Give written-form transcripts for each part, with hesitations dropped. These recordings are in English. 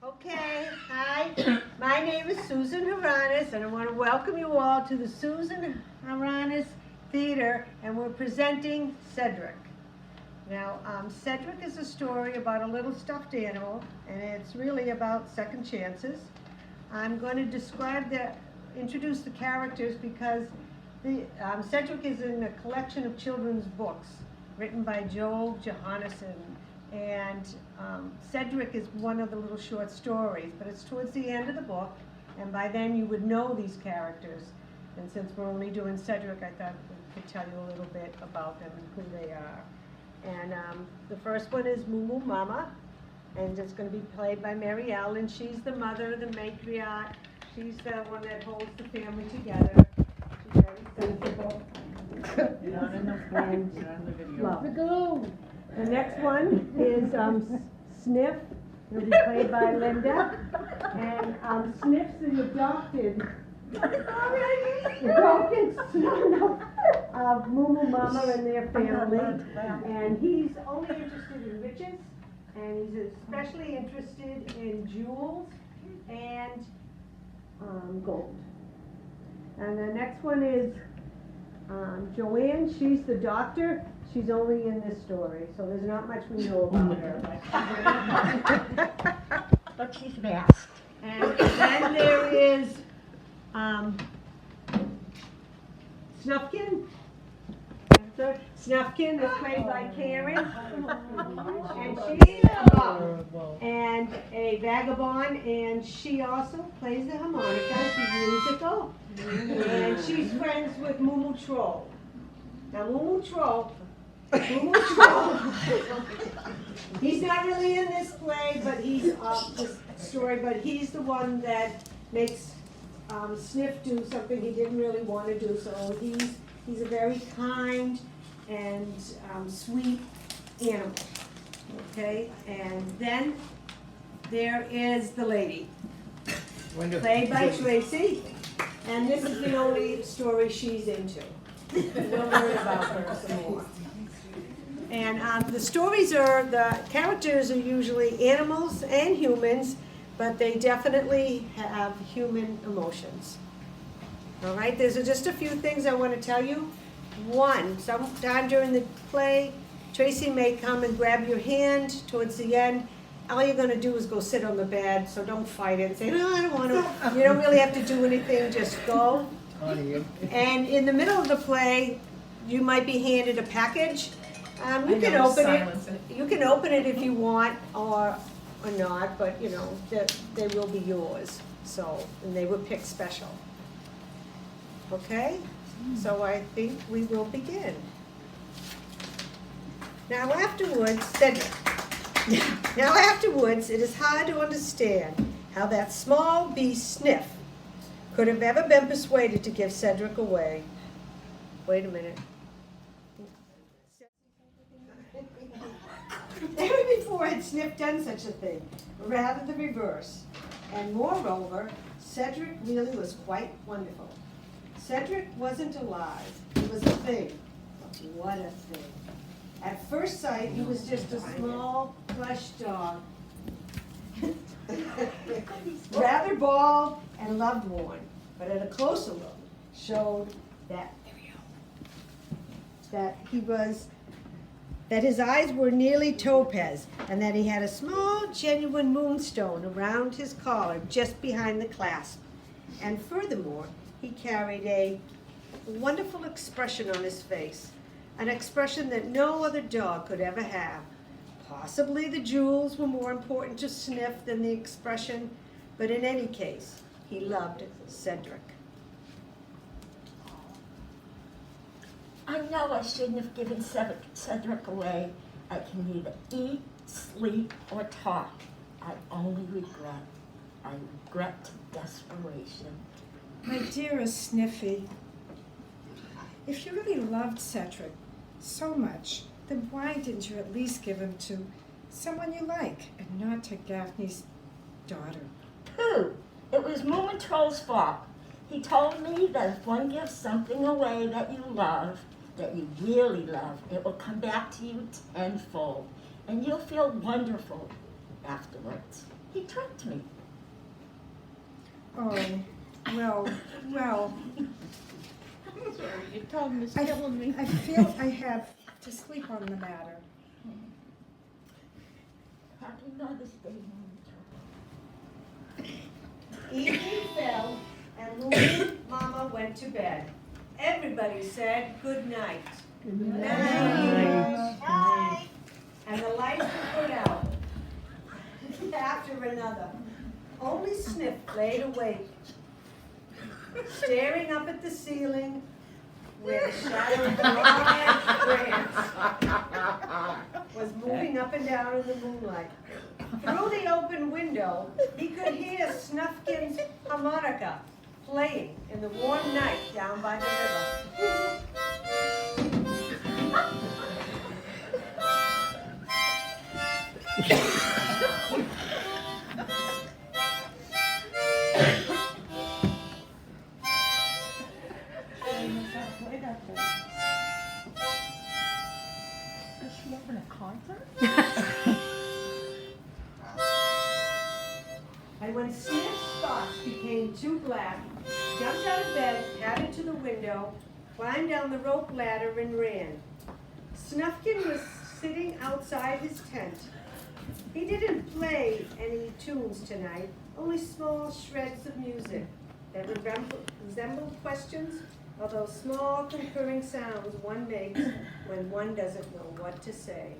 Okay, hi. My name is Susan Haranas, and I want to welcome you all to the Susan Haranas Theater, and we're presenting Cedric. Now, Cedric is a story about a little stuffed animal, and it's really about second chances. I'm going to introduce the characters because Cedric is in a collection of children's books written by Joel Johannesson. And Cedric is one of the little short stories, but it's towards the end of the book, and by then you would know these characters. And since we're only doing Cedric, I thought we could tell you a little bit about them and who they are. And the first one is Moo Moo Mama, and it's going to be played by Mary Ellen. She's the mother, the matriarch. She's the one that holds the family together. She's very sensible. You're not in the frame, you're on the video. Go. The next one is Sniff. He'll be played by Linda. And Sniff's the adopted son of Moo Moo Mama and their family. And he's only interested in riches, and he's especially interested in jewels and gold. And the next one is Joanne. She's the doctor. She's only in this story, so there's not much we know about her. But she's masked. And then there is Snufkin. Snufkin is played by Karen. And she's a bum and a vagabond, and she also plays the harmonica. She's musical. And she's friends with Moo Moo Troll. Now Moo Moo Troll, he's not really in this play, but he's this story, but he's the one that makes Sniff do something he didn't really want to do. So he's a very kind and sweet animal. Okay, and then there is the lady, played by Tracy, and this is the only story she's into. We'll learn about her some more. And the characters are usually animals and humans, but they definitely have human emotions. All right, there's just a few things I want to tell you. One, sometime during the play, Tracy may come and grab your hand towards the end. All you're going to do is go sit on the bed, so don't fight it and say, no, I don't want to. You don't really have to do anything, just go. And in the middle of the play, you might be handed a package. You can open it. You can open it if you want, or not. But you know they will be yours. So, and they were picked special. Okay. So I think we will begin. Now afterwards, Cedric. Now afterwards, it is hard to understand how that small beast Sniff could have ever been persuaded to give Cedric away. Wait a minute. Never before had Sniff done such a thing, rather the reverse. And moreover, Cedric really was quite wonderful. Cedric wasn't alive, he was a thing. What a thing. At first sight, he was just a small, plush dog. Rather bald and love-worn, but at a closer look, showed that his eyes were nearly topaz, and that he had a small, genuine moonstone around his collar just behind the clasp. And furthermore, he carried a wonderful expression on his face, an expression that no other dog could ever have. Possibly the jewels were more important to Sniff than the expression, but in any case, he loved Cedric. I know I shouldn't have given Cedric away. I can neither eat, sleep, or talk. I only regret. I regret to desperation. My dearest Sniffy, if you really loved Cedric so much, then why didn't you at least give him to someone you like and not to Gaffney's daughter? Pooh! It was Moo Moo Troll's fault. He told me that if one gives something away that you love, that you really love, it will come back to you tenfold, and you'll feel wonderful afterwards. He tricked me. Oh, well, I'm sorry, your tongue is I killing me. feel I have to sleep on the matter. Happy Mother's Day, Mom. Evening fell, and Lulu Mama went to bed. Everybody said good night. Good Night. And the lights were put out. After another. Only Sniff laid awake, staring up at the ceiling where the shadow of a large branch was moving up and down in the moonlight. Through the open window, he could hear Snufkin's harmonica playing in the warm night down by the river. Is she having a concert? And when Sniff's thoughts became too black, jumped out of bed, padded to the window, climbed down the rope ladder, and ran. Snufkin was sitting outside his tent. He didn't play any tunes tonight, only small shreds of music that resembled questions, or those small concurring sounds one makes when one doesn't know what to say.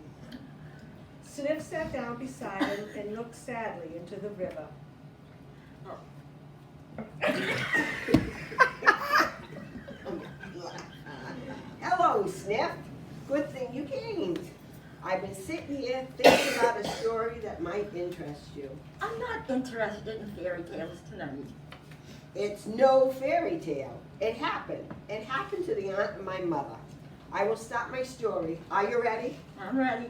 Sniff sat down beside him and looked sadly into the river. Hello, Sniff. Good thing you came. I've been sitting here thinking about a story that might interest you. I'm not interested in fairy tales tonight. It's no fairy tale. It happened. It happened to the aunt of my mother. I will start my story. Are you ready? I'm ready.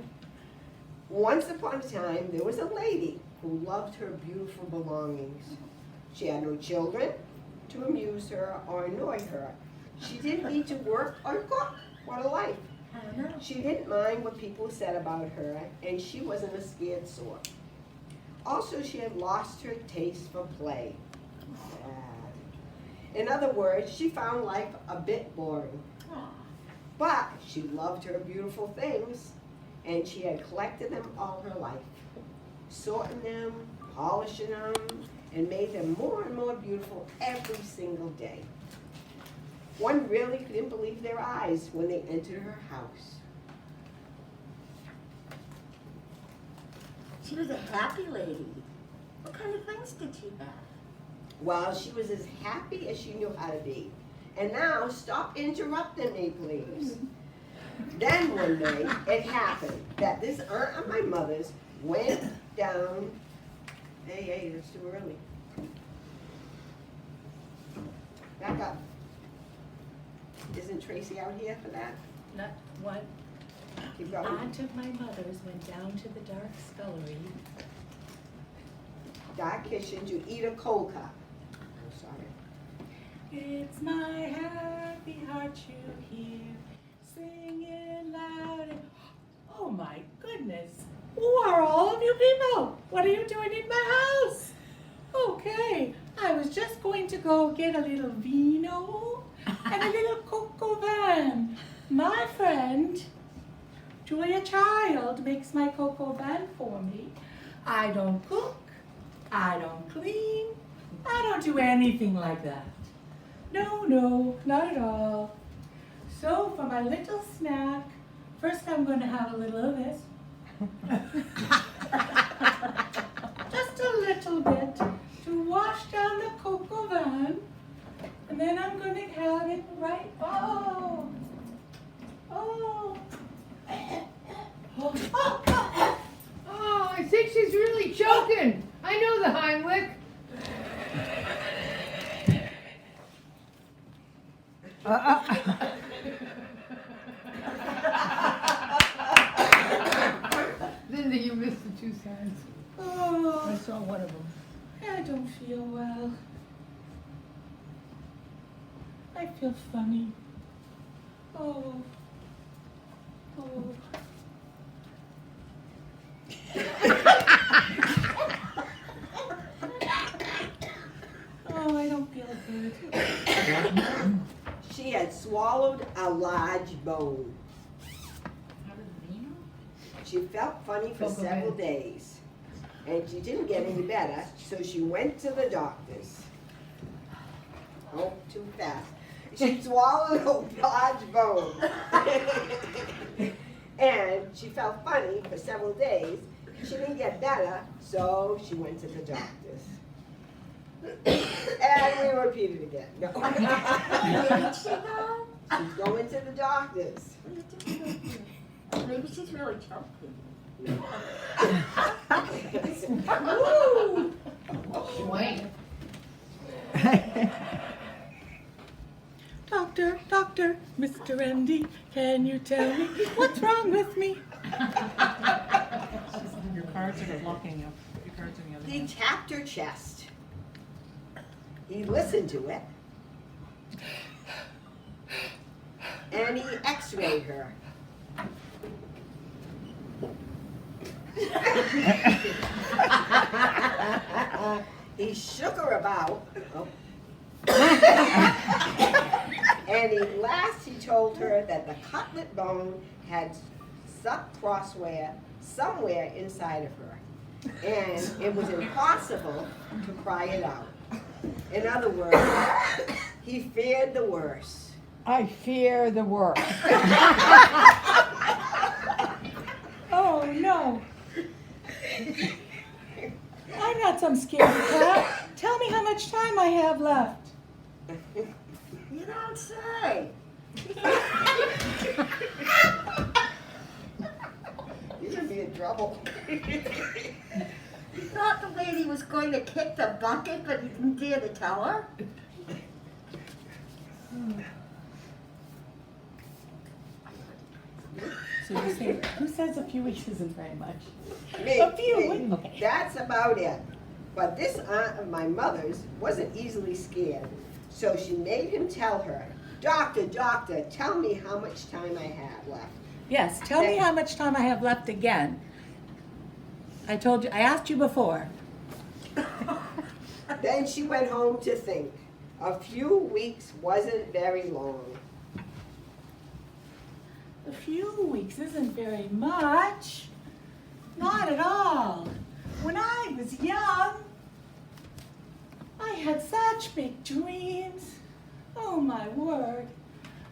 Once upon a time, there was a lady who loved her beautiful belongings. She had no children to amuse her or annoy her. She didn't need to work or cook. What a life. I know. She didn't mind what people said about her, and she wasn't a scared sort. Also, she had lost her taste for play. Sad. In other words, she found life a bit boring. Aw. But she loved her beautiful things, and she had collected them all her life, sorting them, polishing them, and made them more and more beautiful every single day. One really couldn't believe their eyes when they entered her house. She was a happy lady. What kind of things did she have? Well, she was as happy as she knew how to be. And now, stop interrupting me, please. Then one day, it happened that this aunt of my mother's went down. Hey, that's too early. Back up. Isn't Tracy out here for that? Not one Keep going. aunt of my mother's went down to the dark scullery. Dark kitchen to eat a cold cup. I'm sorry. It's my happy heart you hear singing loud. Oh my goodness! Who are all of you people? What are you doing in my house? Okay, I was just going to go get a little vino and a little cocoa van. My friend, Julia Child, makes my cocoa van for me. I don't cook, I don't clean, I don't do anything like that. No, not at all. So for my little snack, first I'm going to have a little of this. Just a little bit to wash down the cocoa van. And then I'm going to have it right. Oh. Oh, I think she's really choking. I know the Heimlich. Linda, you missed the 2 signs. Oh, I saw one of them. I don't feel well. I feel funny. Oh. bone. She felt funny for several days, and she didn't get any better, so she went to the doctors. Oh, too fast. She swallowed a large bone. And she felt funny for several days. She didn't get better, so she went to the doctors. And we repeat it again. No. Where did she go? She's going to the doctors. Maybe she's really choking. Wait. Doctor, Mr. MD, can you tell me what's wrong with me? Your cards are blocking up. Your cards are the other He one. tapped her chest. He listened to it. And he x-rayed her. He shook her about. Oh. And last he told her that the cutlet bone had stuck somewhere inside of her. And it was impossible to pry it out. In other words, he feared the worst. I fear the worst. Oh, no. I'm not some scaredy cat. Tell me how much time I have left. You don't say. You're gonna be in trouble. He thought the lady was going to kick the bucket, but he didn't dare to tell her. So you say, who says a few weeks isn't very much? Me, A few me. weeks. Okay. That's about it. But this aunt of my mother's wasn't easily scared, so she made him tell her, Doctor, tell me how much time I have left. Yes, tell me how much time I have left again. I asked you before. Then she went home to think. A few weeks wasn't very long. A few weeks isn't very much. Not at all. When I was young, I had such big dreams. Oh my word.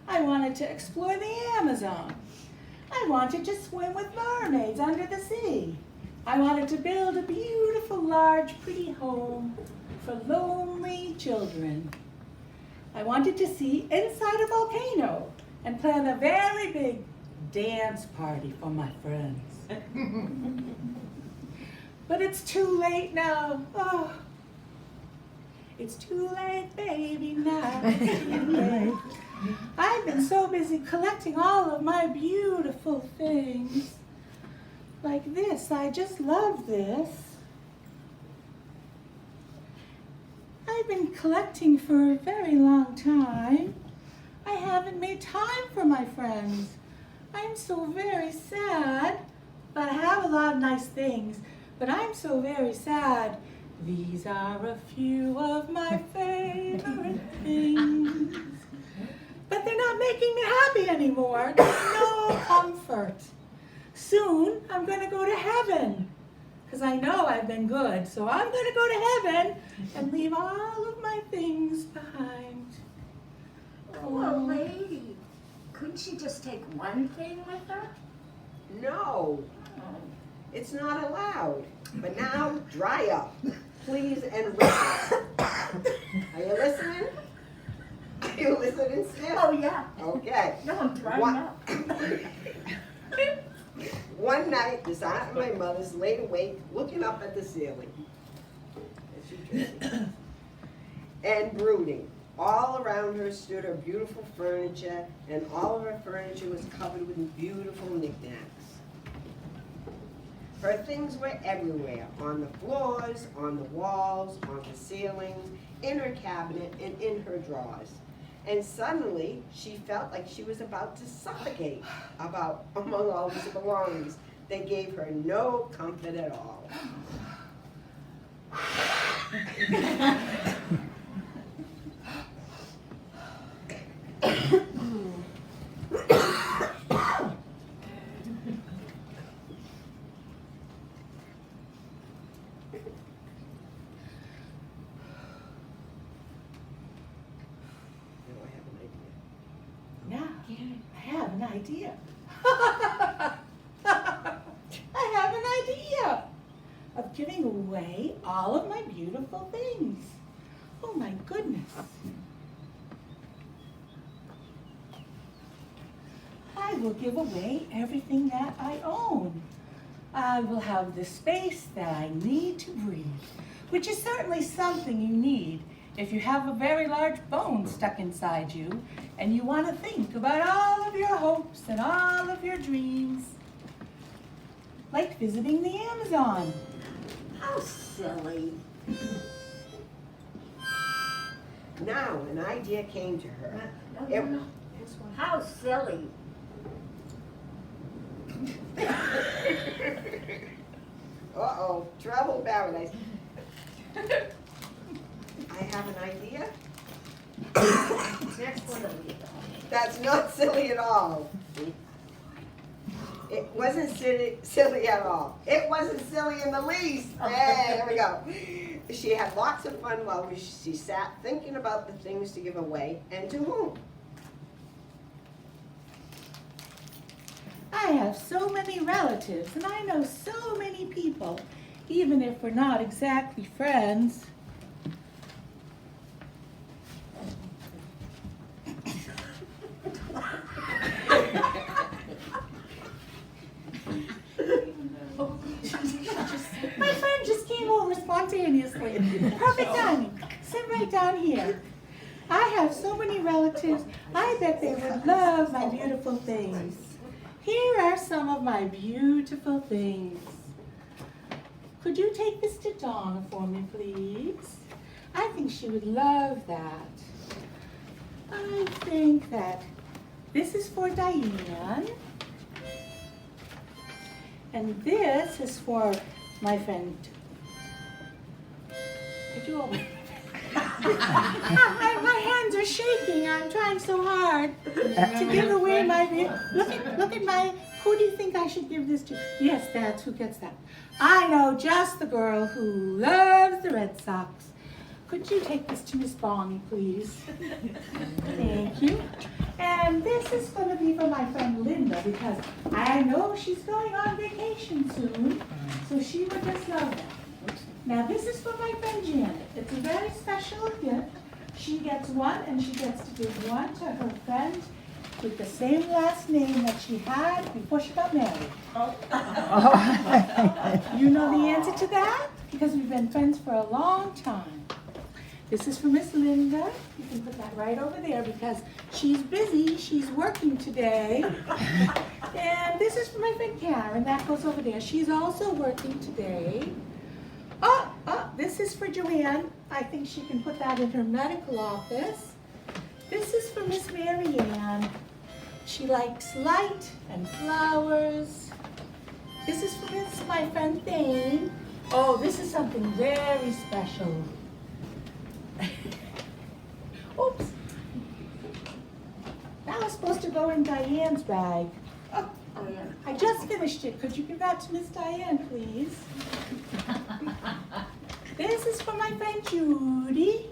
I wanted to explore the Amazon. I wanted to swim with mermaids under the sea. I wanted to build a beautiful, large, pretty home for lonely children. I wanted to see inside a volcano and plan a very big dance party for my friends. But it's too late now. Oh, it's too late, baby, now. It's too late. I've been so busy collecting all of my beautiful things. Like this, I just love this. I've been collecting for a very long time. I haven't made time for my friends. I'm so very sad. But I have a lot of nice things. But I'm so very sad. These are a few of my favorite things. But they're not making me happy anymore. There's no comfort. Soon I'm going to go to heaven. Because I know I've been good. So I'm going to go to heaven and leave all of my things behind. Poor lady. Couldn't she just take one thing with her? No, it's not allowed. But now, dry up, please, and listen. Are you listening? Are you listening, Smith? Oh, yeah. Okay. No, I'm drying What? up. One night, this aunt and my mother's laid awake looking up at the ceiling. As you can see. And brooding. All around her stood her beautiful furniture, and all of her furniture was covered with beautiful knickknacks. Her things were everywhere, on the floors, on the walls, on the ceilings, in her cabinet, and in her drawers. And suddenly, she felt like she was about to suffocate among all these belongings. They gave her no comfort at all. idea. I have an idea of giving away all of my beautiful things. Oh my goodness. I will give away everything that I own. I will have the space that I need to breathe, which is certainly something you need if you have a very large bone stuck inside you and you want to think about all of your hopes and all of your dreams. Like visiting the Amazon. How silly. Now, an idea came to her. It- How silly. Uh-oh, trouble in paradise. I have an idea. Next one. That's not silly at all. It wasn't silly at all. It wasn't silly in the least. Hey, there we go. She had lots of fun while she sat thinking about the things to give away and to whom. I have so many relatives and I know so many people, even if we're not exactly friends. My friend just came over spontaneously. Perfect timing. Sit right down here. I have so many relatives. I bet they would love my beautiful things. Here are some of my beautiful things. Could you take this to Donna for me, please? I think she would love that. I think that this is for Diane. And this is for my friend. Could you open? My hands are shaking. I'm trying so hard to give away my. Look at my. Who do you think I should give this to? Yes, that's who gets that. I know just the girl who loves the Red Sox. Could you take this to Miss Bonnie, please? Thank you. And this is going to be for my friend Linda because I know she's going on vacation soon, so she would just love that. Now this is for my friend Janet. It's a very special gift. She gets one and she gets to give one to her friend with the same last name that she had before she got married. You know the answer to that? Because we've been friends for a long time. This is for Miss Linda. You can put that right over there because she's busy. She's working today. And this is for my friend Karen. That goes over there. She's also working today. Oh, this is for Joanne. I think she can put that in her medical office. This is for Miss Mary Ann. She likes light and flowers. This is for my friend Thane. Oh, this is something very special. Oops. That was supposed to go in Diane's bag. Oh, I just finished it. Could you give that to Miss Diane, please? This is for my friend Judy.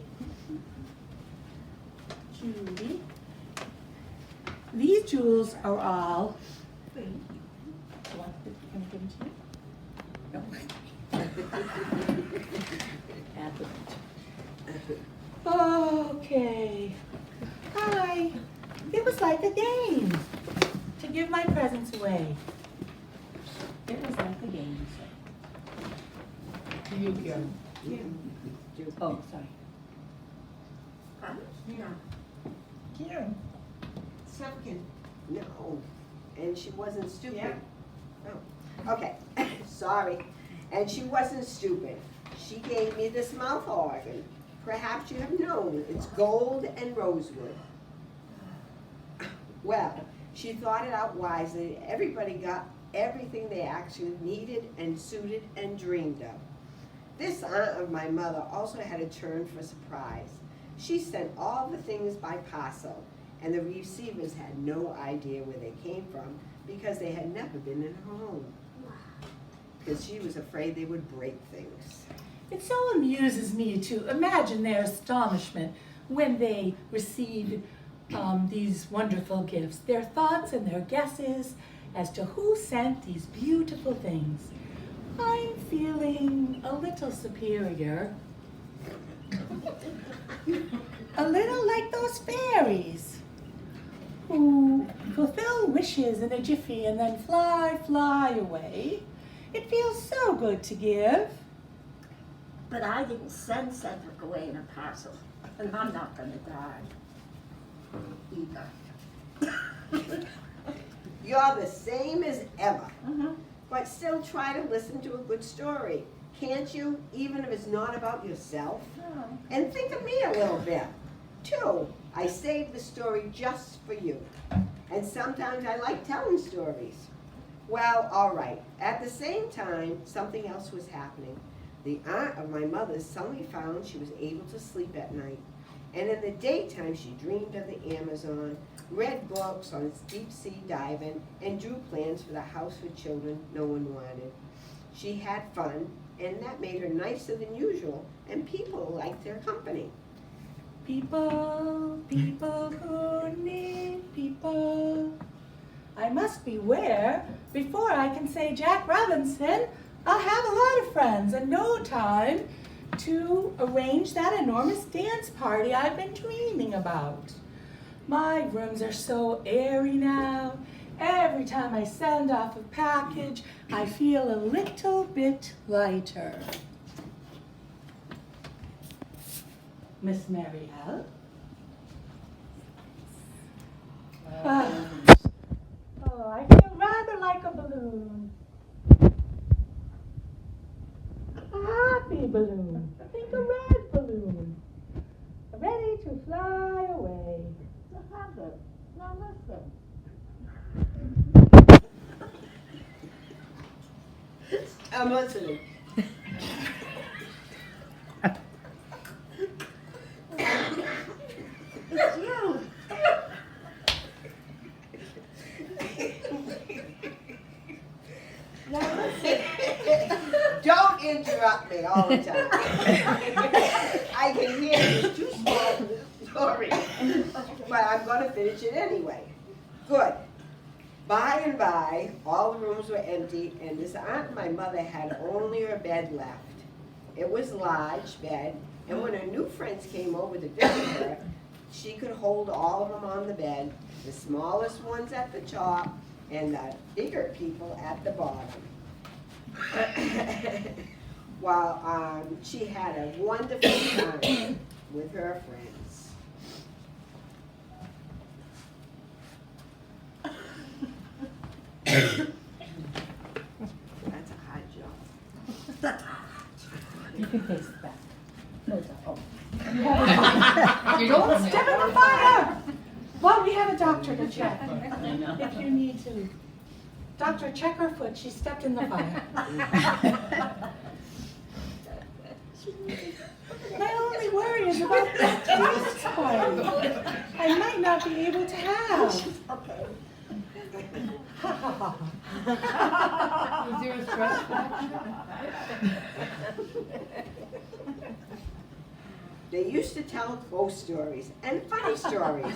Judy. These jewels are all. Can I give them to you? No. Okay. Hi. It was like a game to give my presents away. It was like a game. Here you go. Oh, sorry. Karen. Sepkin. No. And she wasn't stupid. Yeah. Oh. Okay. Sorry. And she wasn't stupid. She gave me this mouth organ. Perhaps you have known it's gold and rosewood. Well, she thought it out wisely. Everybody got everything they actually needed and suited and dreamed of. This aunt of my mother also had a turn for surprise. She sent all the things by parcel, and the receivers had no idea where they came from because they had never been in her home. Because she was afraid they would break things. It so amuses me to imagine their astonishment when they received these wonderful gifts, their thoughts and their guesses as to who sent these beautiful things. I'm feeling a little superior. A little like those fairies who fulfill wishes in a jiffy and then fly, fly away. It feels so good to give. But I didn't send Cedric away in a parcel, and I'm not gonna die either. You're the same as ever, Mhm. but still try to listen to a good story. Can't you, even if it's not about yourself? Oh. And think of me a little bit, too. I saved the story just for you. And sometimes I like telling stories. Well, all right. At the same time, something else was happening. The aunt of my mother's suddenly found she was able to sleep at night. And in the daytime, she dreamed of the Amazon, read books on deep sea diving, and drew plans for the house for children no one wanted. She had fun, and that made her nicer than usual, and people liked her company. People, people who need people. I must beware before I can say Jack Robinson. I'll have a lot of friends and no time to arrange that enormous dance party I've been dreaming about. My rooms are so airy now. Every time I send off a package, I feel a little bit lighter. Miss Marielle? Oh, I feel rather like a balloon. A happy balloon. Think a red balloon. Ready to fly away. Now listen. I'm listening. It's you. Now listen. Don't interrupt me all the time. I can hear it's too small for this story, but I'm going to finish it anyway. Good. By and by, all the rooms were empty, and this aunt and my mother had only her bed left. It was a large bed, and when her new friends came over to visit her, she could hold all of them on the bed, the smallest ones at the top, and the bigger people at the bottom. While she had a wonderful time with her friends. That's a hard job. You can face it back. No, don't. You don't step in the fire! Well, we have a doctor to check if you need to. Doctor, check her foot. She stepped in the fire. My only worry is about this dance party. I might not be able to have. Okay. Was there a stress fracture? They used to tell ghost stories and funny stories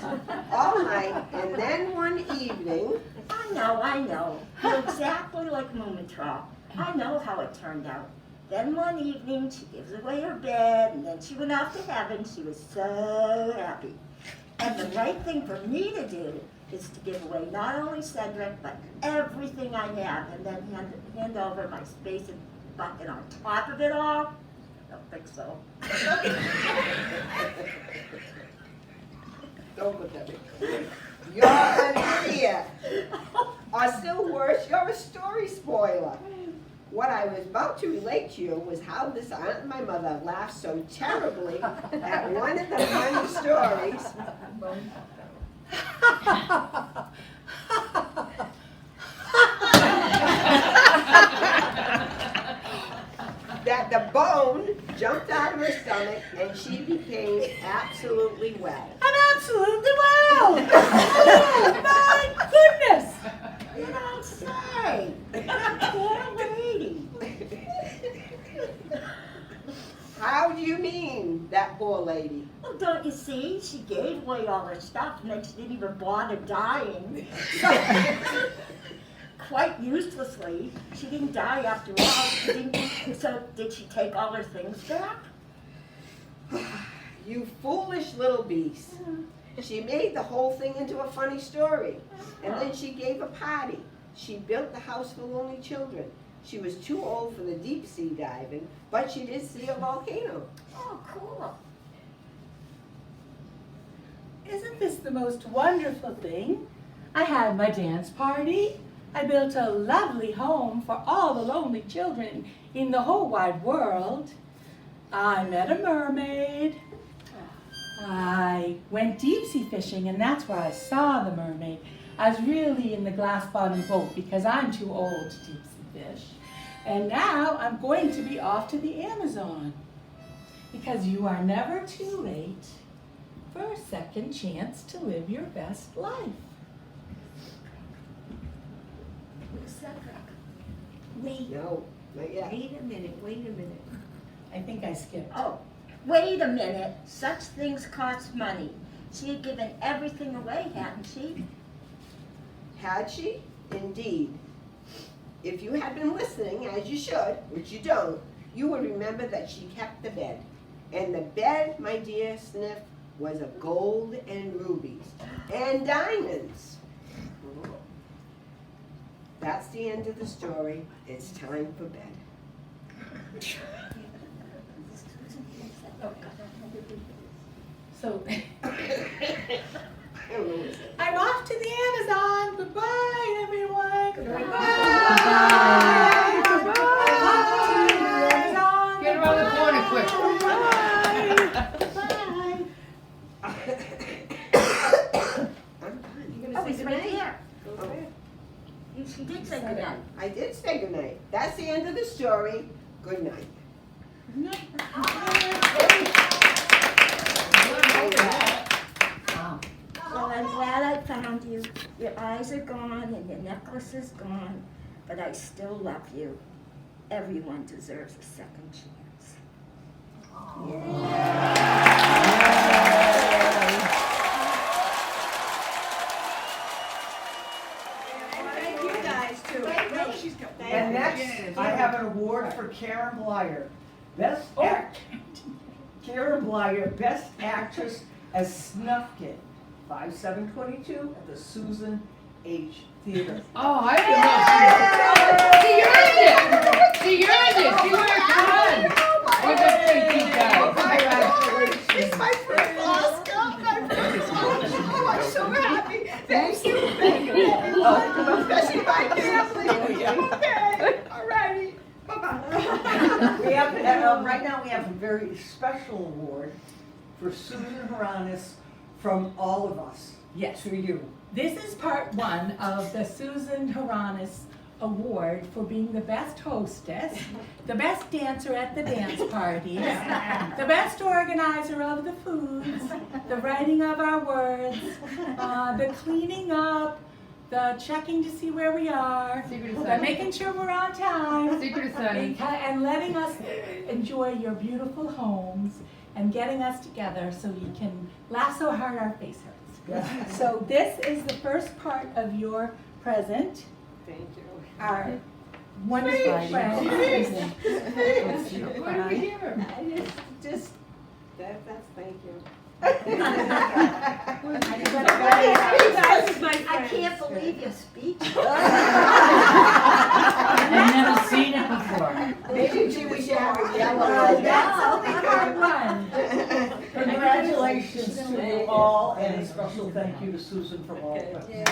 all night, and then one evening, I know. You're exactly like Moomintroll. I know how it turned out. Then one evening, she gives away her bed, and then she went off to heaven. She was so happy. And the right thing for me to do is to give away not only Cedric, but everything I have, and then hand over my space and bucket on top of it all. I don't think so. don't look at me. You're an idiot. Or still worse, you're a story spoiler. What I was about to relate to you was how this aunt and my mother laughed so terribly at one of the funny stories that the bone jumped out of her stomach and she became absolutely well. I'm absolutely well! Oh, my goodness! You don't say. Poor lady. How do you mean that that poor lady. Well, don't you see? She gave away all her stuff and then she didn't even bother dying. Quite uselessly. She didn't die after all. So did she take all her things back? You foolish little beast. She made the whole thing into a funny story. And then she gave a party. She built the house for lonely children. She was too old for the deep sea diving, but she did see a volcano. Oh, cool. Isn't this the most wonderful thing? I had my dance party. I built a lovely home for all the lonely children in the whole wide world. I met a mermaid. I went deep sea fishing, and that's where I saw the mermaid. I was really in the glass bottom boat because I'm too old to deep sea fish. And now I'm going to be off to the Amazon because you are never too late for a second chance to live your best life. Cedric, wait. No, not yet. Wait a minute. I think I skipped. Oh, wait a minute. Such things cost money. She had given everything away, hadn't she? Had she? Indeed. If you had been listening, as you should, which you don't, you would remember that she kept the bed. And the bed, my dear Sniff, was of gold and rubies and diamonds. That's the end of the story. It's time for bed. So I don't know what it said. I'm off to the Amazon. Goodbye, everyone. Goodbye. Goodbye. Get around the corner quick. I'm done. You're gonna Oh, say it's right goodnight? there. Oh, She did say goodnight. I did say goodnight. That's the end of the story. Good night. Well, I'm glad I found you. Your eyes are gone and your necklace is gone, but I still love you. Everyone deserves a second chance. Thank you guys too. And next, I have an award for Karen Blyer. Karen Blyer, Best Actress as Snufkin, 5722 at the Susan H. Theater. Oh, I didn't know she earned it. She worked hard. We're gonna take these guys. It's my first Oscar. Oh, I'm so happy. Thank you. Especially my family. Okay. All righty. Bye-bye. We have, right now we have a very special award for Susan Haranas from all of us. Yes. To you. This is part one of the Susan Haranas Award for being the best hostess, the best dancer at the dance parties, the best organizer of the foods, the writing of our words, the cleaning up, the checking to see where we are, Secret the assignment. making sure we're on time, Secret assignment. and letting us enjoy your beautiful homes and getting us together so we can laugh so hard our face hurts. So this is the first part of your present. Thank you. Our wonderful friend, Susan. What do we give her? Just, that's thank you. I can't believe your speech. I've never seen it before. Maybe she was yellow. That's only part one. Congratulations to you all, and a special thank you to Susan for all of it.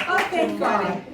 Okay, fine.